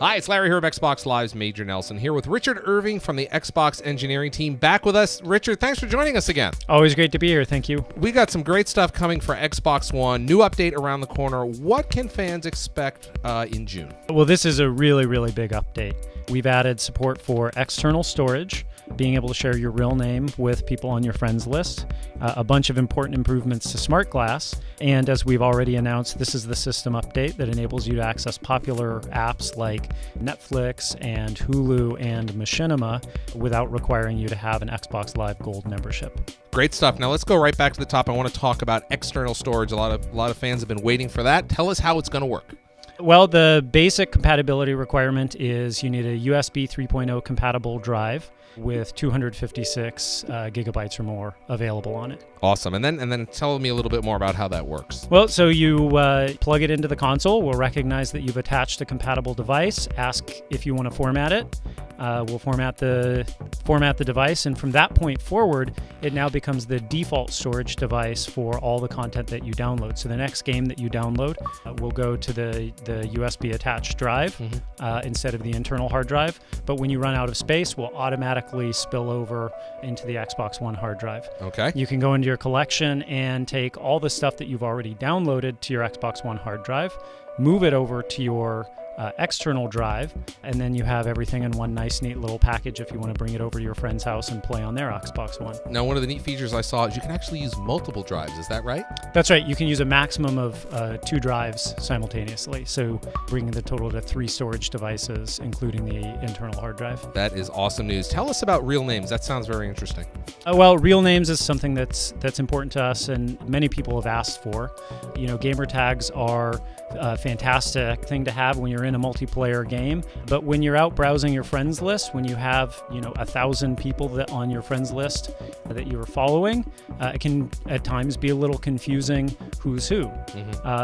Hi, it's Larry here of Xbox Live's Major Nelson here with Richard Irving from the Xbox engineering team back with us. Richard, thanks for joining us again. Always great to be here. Thank you. We got some great stuff coming for Xbox One. New update around the corner. What can fans expect in June? Well, this is a really, really big update. We've added support for external storage, being able to share your real name with people on your friends list, a bunch of important improvements to Smart Glass, and as we've already announced, this is the system update that enables you to access popular apps like Netflix and Hulu and Machinima without requiring you to have an Xbox Live Gold membership. Great stuff. Now let's go right back to the top. I want to talk about external storage. A lot of fans have been waiting for that. Tell us how it's going to work. Well, the basic compatibility requirement is you need a USB 3.0 compatible drive with 256 gigabytes or more available on it. Awesome. And then tell me a little bit more about how that works. Well, so you plug it into the console. We'll recognize that you've attached a compatible device, ask if you want to format it. We'll format the device, and from that point forward, it now becomes the default storage device for all the content that you download. So the next game that you download will go to the USB attached drive instead of the internal hard drive. But when you run out of space, we'll automatically spill over into the Xbox One hard drive. Okay. You can go into your collection and take all the stuff that you've already downloaded to your Xbox One hard drive, move it over to your external drive, and then you have everything in one nice, neat little package if you want to bring it over to your friend's house and play on their Xbox One. Now, one of the neat features I saw is you can actually use multiple drives. Is that right? That's right. You can use a maximum of 2 drives simultaneously, so bringing the total to 3 storage devices, including the internal hard drive. That is awesome news. Tell us about real names. That sounds very interesting. Well, real names is something that's important to us, and many people have asked for. You know, gamer tags are a fantastic thing to have when you're in a multiplayer game, but when you're out browsing your friends list, when you have 1,000 people that on your friends list that you're following, it can at times be a little confusing who's who.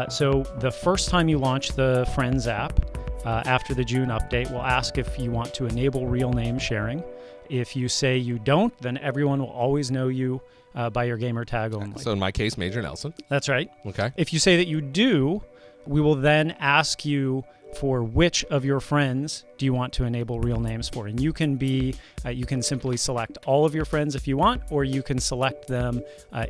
So the first time you launch the Friends app after the June update, we'll ask if you want to enable real name sharing. If you say you don't, then everyone will always know you by your gamer tag only. So in my case, Major Nelson. That's right. Okay. If you say that you do, we will then ask you for which of your friends do you want to enable real names for. And you can you can simply select all of your friends if you want, or you can select them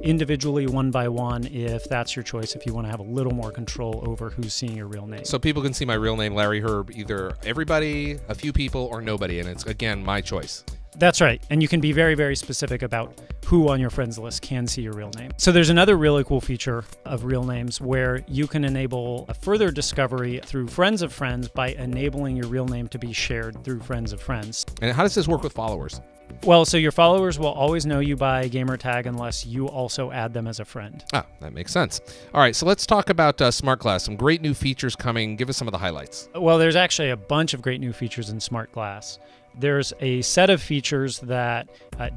individually one by one if that's your choice, if you want to have a little more control over who's seeing your real name. So people can see my real name, Larry Herb, either everybody, a few people, or nobody, and it's, again, my choice. That's right. And you can be very, very specific about who on your friends list can see your real name. So there's another really cool feature of real names where you can enable a further discovery through friends of friends by enabling your real name to be shared through friends of friends. And how does this work with followers? Well, so your followers will always know you by gamer tag unless you also add them as a friend. Ah, that makes sense. All right, so let's talk about Smart Glass. Some great new features coming. Give us some of the highlights. Well, there's actually a bunch of great new features in Smart Glass. There's a set of features that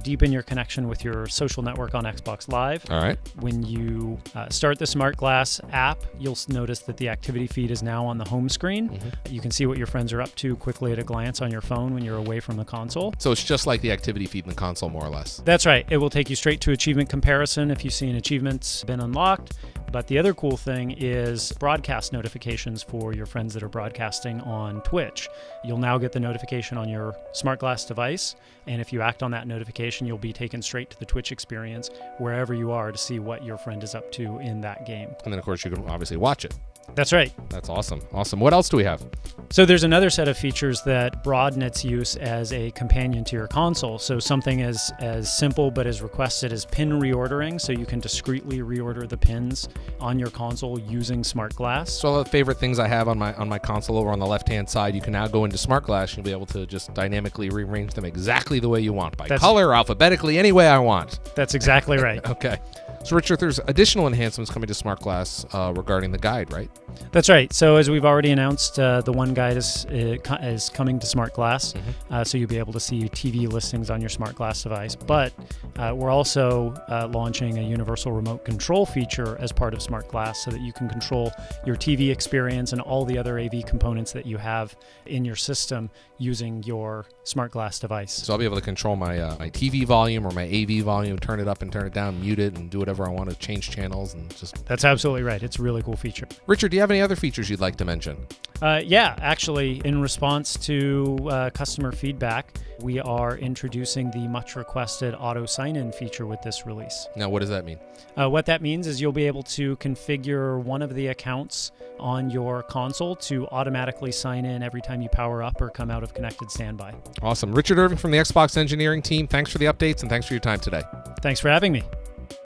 deepen your connection with your social network on Xbox Live. All right. When you start the Smart Glass app, you'll notice that the activity feed is now on the home screen. You can see what your friends are up to quickly at a glance on your phone when you're away from the console. So it's just like the activity feed in the console, more or less. That's right. It will take you straight to achievement comparison if you see an achievement's been unlocked. But the other cool thing is broadcast notifications for your friends that are broadcasting on Twitch. You'll now get the notification on your Smart Glass device, and if you act on that notification, you'll be taken straight to the Twitch experience wherever you are to see what your friend is up to in that game. And then, of course, you can obviously watch it. That's right. That's awesome. Awesome. What else do we have? So there's another set of features that broaden its use as a companion to your console. So something as simple but as requested as pin reordering, so you can discreetly reorder the pins on your console using Smart Glass. So all the favorite things I have on my console over on the left-hand side, you can now go into Smart Glass and you'll be able to just dynamically rearrange them exactly the way you want, by color, alphabetically, any way I want. That's exactly right. Okay. So, Richard, there's additional enhancements coming to Smart Glass regarding the guide, right? That's right. So, as we've already announced, the OneGuide is coming to Smart Glass, so you'll be able to see TV listings on your Smart Glass device. But we're also launching a universal remote control feature as part of Smart Glass, so that you can control your TV experience and all the other AV components that you have in your system using your Smart Glass device. So I'll be able to control my TV volume or my AV volume, turn it up and turn it down, mute it, and do whatever I want to, change channels, and just... That's absolutely right. It's a really cool feature. Richard, do you have any other features you'd like to mention? Yeah, actually, in response to customer feedback, we are introducing the much requested auto sign-in feature with this release. Now, what does that mean? What that means is you'll be able to configure one of the accounts on your console to automatically sign in every time you power up or come out of connected standby. Awesome. Richard Irving from the Xbox engineering team, thanks for the updates and thanks for your time today. Thanks for having me.